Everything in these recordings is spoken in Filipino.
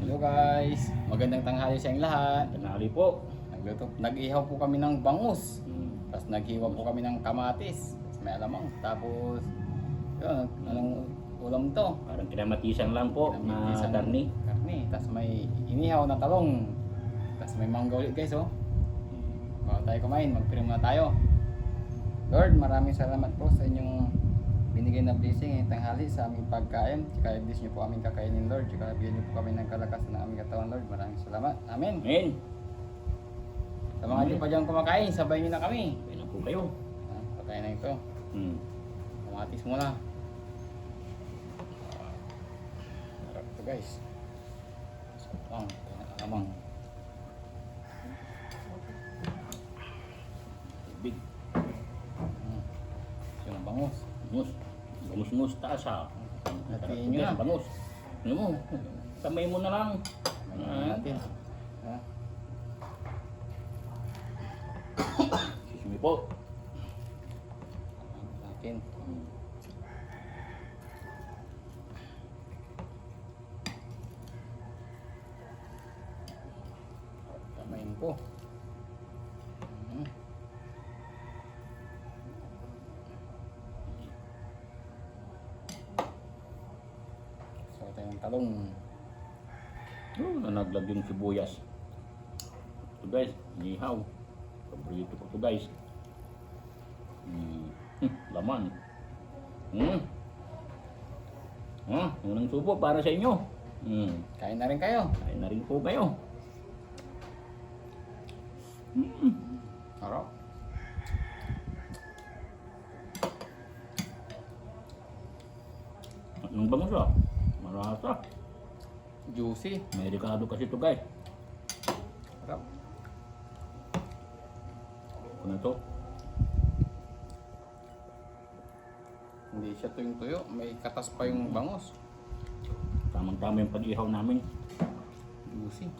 Hello guys, magandang tanghali sa inyong lahat. Tanghali po. Nag-ihaw po kami ng bangus. Hmm. Tapos naghiwa po kami ng kamatis. Tapos may alamang. Tapos, yun, anong ulam to? Parang kinamatisan lang po na Isang karni. Karni. Tapos may inihaw na talong. Tapos may mangga ulit guys, oh. Bago tayo kumain, mag-pray muna tayo. Lord, maraming salamat po sa inyong binigay na blessing ngayong tanghali sa aming pagkain. Tsaka bless niyo po aming kakainin, Lord. Tsaka bigyan niyo po kami ng kalakasan ng aming katawan, Lord. Maraming salamat. Amen. Amen. Sa mga di pa dyan kumakain, sabay niyo na kami. Kaya na po kayo. Patayin na ito. Hmm. Kamatis muna. Sarap ito guys. Sarap. Alamang. Big. Yung bangus. Bangus. Bangus-ngus taas ha. Hatiin nyo na. Bangus. Ano mo? Kamay mo na lang. Mayroon natin. Ha? Sisimi po. Natin. Kamayin ko. So tayo ng talong. Oh, nanaglag yung sibuyas. Ito guys, nihaw. Paborito ko ito guys. Laman. Unang subo para sa inyo. Kain na rin kayo. Kain na rin po kayo. Harap. Anong bangus ah? Marasa. Juicy. May ricado kasi ito guys. Harap. Ano to? Hindi siya tuyong-tuyo. May katas pa yung bangus. Tamang-tama yung pag-ihaw namin. Juicy.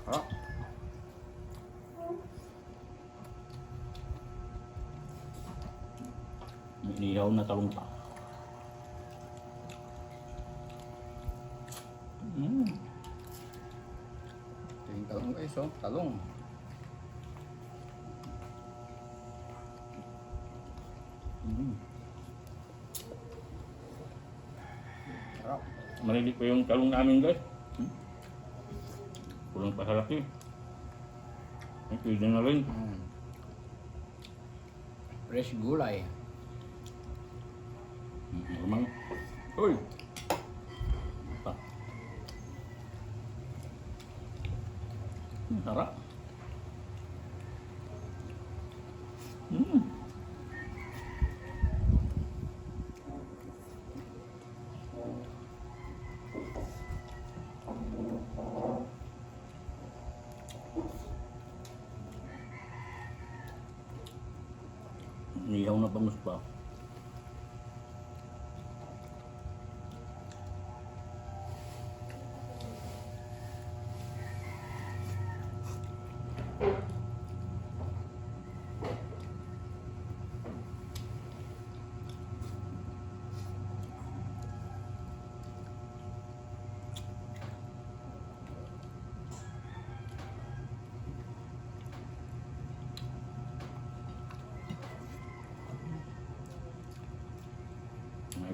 Harap. May inihaw na talong pa. Ito yung talong guys, oh. Talong. Harap. Malilit pa yung talong namin guys. Kulang pa sa laki. Ay, pwede na rin. Fresh gulay. Namang. Uy! Pa. Sarap. Niyaw na bangus pa.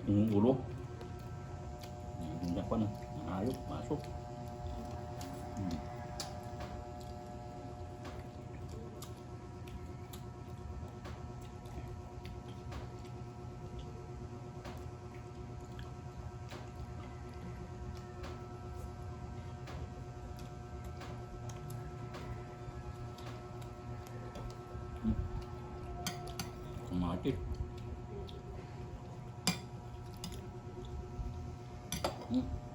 Yung ulo. Yung dapan. Ayok, masuk. Mati.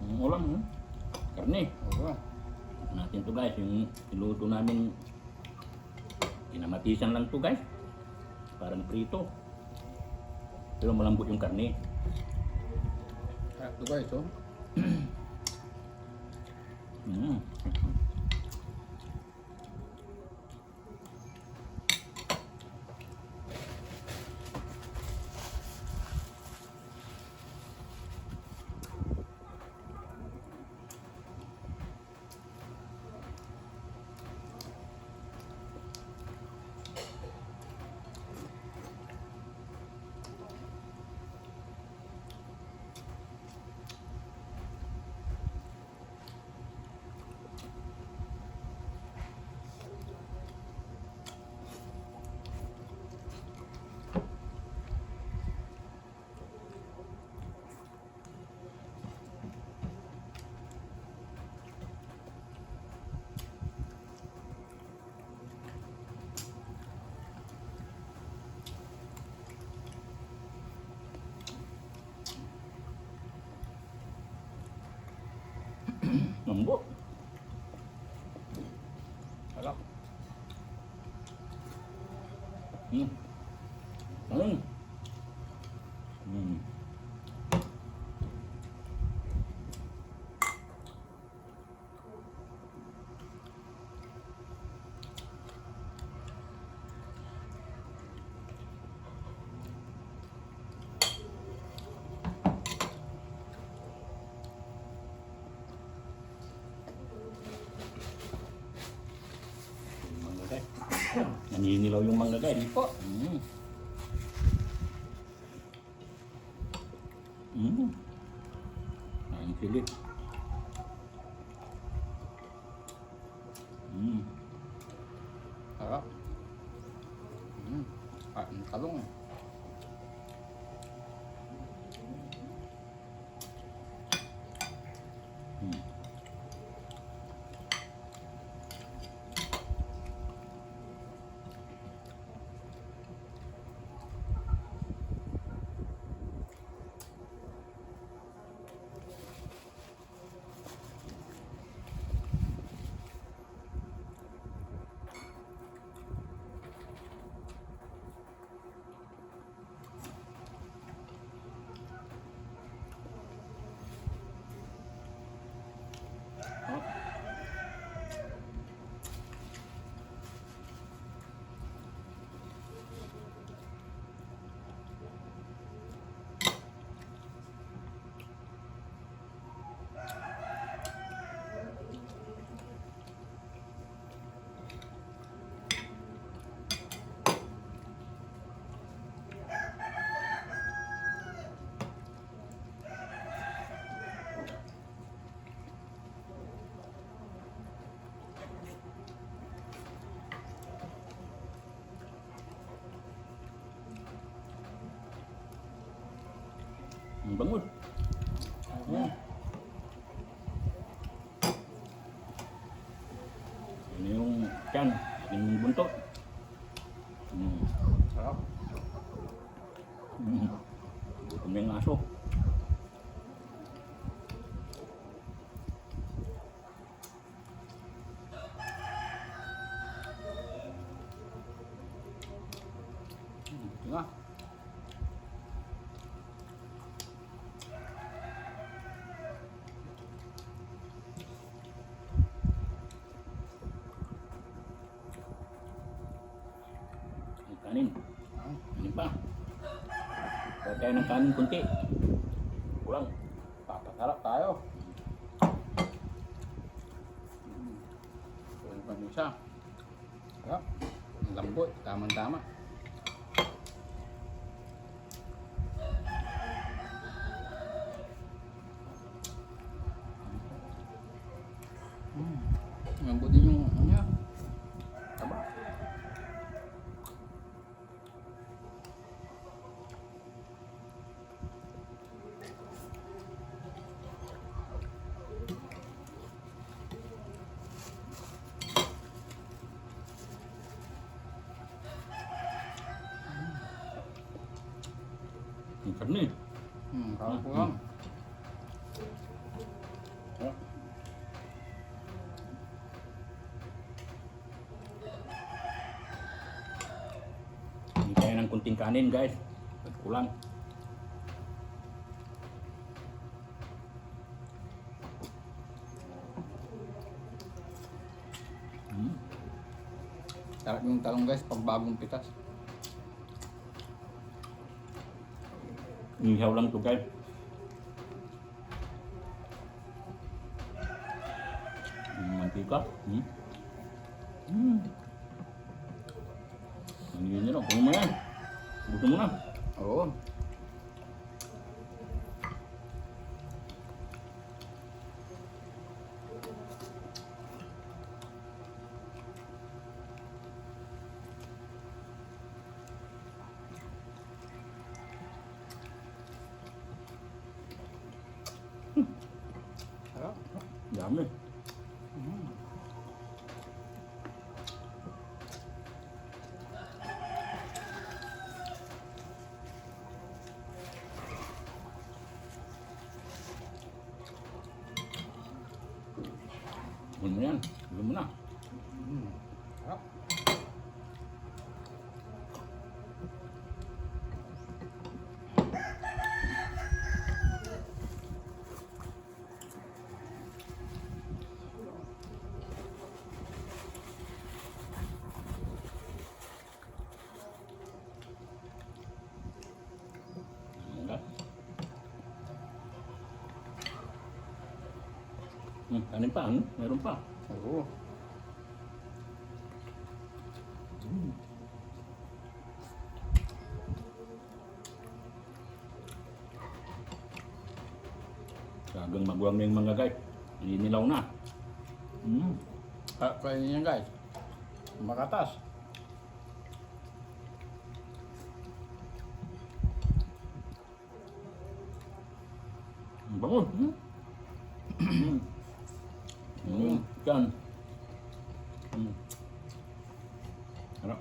Yung ulam, karne. Oo. Natin to guys, yung iluto namin, kinamatisan lang to guys. Parang prito. Pero malambot yung karne. Harap to guys, oh. Lambot. Sarap. Ayun. Hmm. Mangga guys. Naninilaw yung mangga guys. Hindi po. Ang silip. Sarap. Ang talong. Ang bangon. Ini yung tiyan, yung buntot. Sarap. Gutom yung aso. Diba? Ang kanin. Kanin pa. Kaya tayo ng kanin kunti. Kurang. Papatarap tayo. Kulang pa din siya. Sarap. Ang lambot. Tamang-tama. Lambot din yung ano niya. Taba. Ang karne. Sarap po lang. Sarap. Hindi tayo ng kunting kanin guys. Kulang. Sarap yung talong guys pag bagong pitas. Ihaw lang to guys. Mantika. Ang yun yun. Kunin mo yan. Gusto mo na. Oo. Sarap. Dami. Huwag mo yan. Huwag mo na. Sarap. Mangga. Kanin pa, ano? Meron pa. Oo. Gagang magulang na yung mga guys. Inilaw na. Kainin yan guys. Makatas. Ang bango. Yan. Harap.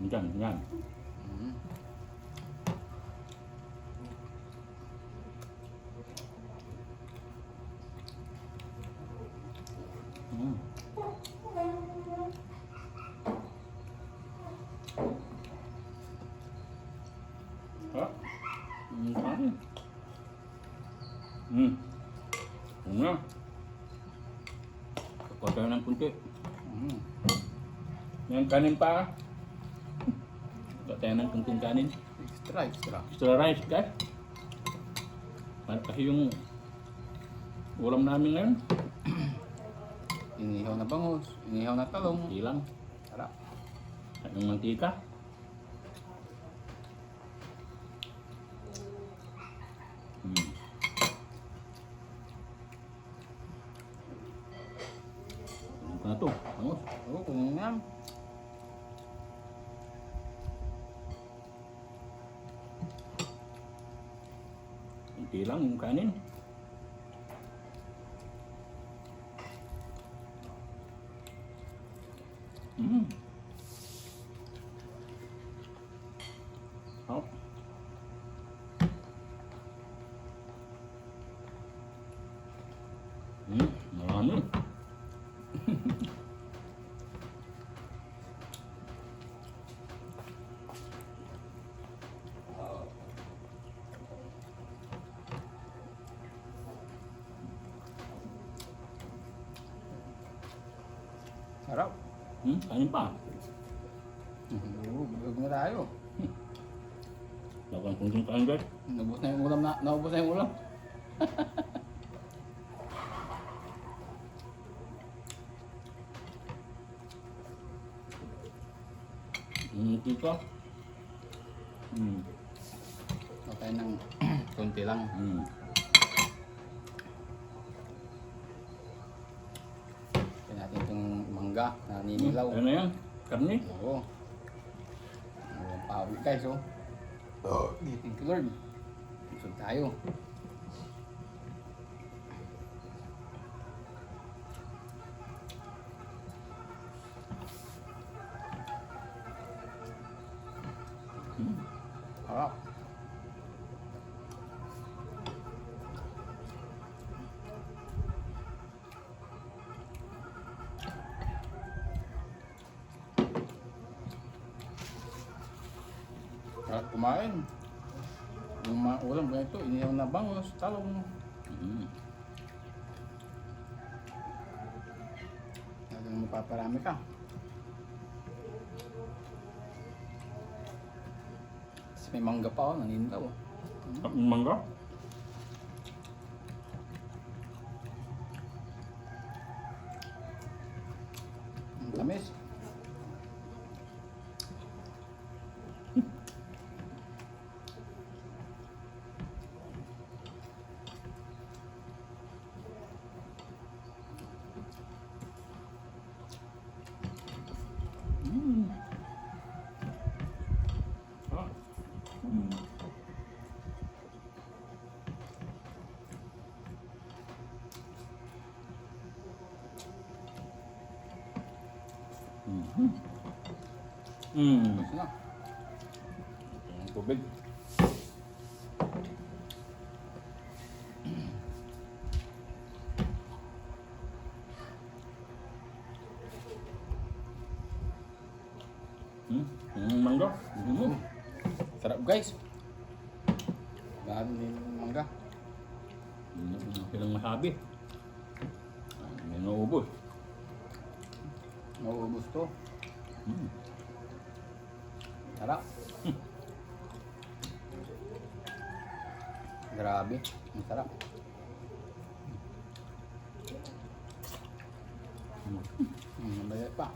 Yan, yan. Harap. Kanin. Una. Kukuha tayo ng kunti. Yan kanin pa. Kukuha tayo ng kunting kanin. Extra, extra. Extra rice guys. Para kasi yung ulam namin ngayon. Inihaw na bangus, inihaw na talong. Ilang. Sarap. At yung mantika. Ano na to? Vamos. Oo, kunin na. Kunti lang yung kanin. Hop. Marami. Sarap. Kanin pa. Oo, bulog na tayo. Laban kunting kain guys. Naubos na yung ulam na, naubos na yung ulam. Mantika. Okay ng konti lang. Kaya natin itong mangga na ninilaw. Ano yan? Karne? Oo. Ang pawi guys, oh. Thank you Lord. Busog tayo. Harap. Sarap kumain. Yung mga ulam ganito, inihaw na bangus, talong. Talagang mapaparami ka. Tapos may mangga pa ako, naninilaw. Mangga? Ang tamis. Tapos na. Ang tubig. guys. Grabe din yung mangga. Silang masabi. May naubos. Nauubos to. Mm. Sarap. Grabe. Ang sarap. Mabaya pa.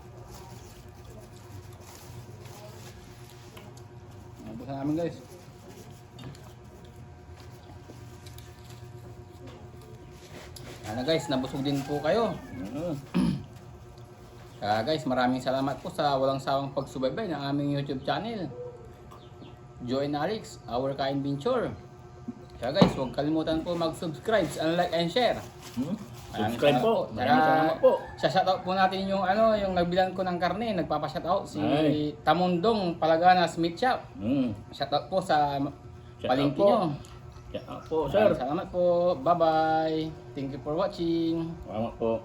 Naubos na namin guys. Ano guys, nabusog din po kayo. Kaya guys, maraming salamat po sa walang sawang pagsubaybay ng aming YouTube channel. Joy and Alex, Our Kind Venture. Kaya guys, huwag kalimutan po mag-subscribe and like and share. Subscribe po. Maraming salamat po. Shoutout po natin yung yung nagbilan ko ng karne, nagpapa-shoutout si Ay. Tamundong Palagana Smith Shop. Mm. Shoutout po sa Shoutout palengke po. nyo. Shout out po, sir. Salamat po. Bye-bye. Thank you for watching. Salamat po.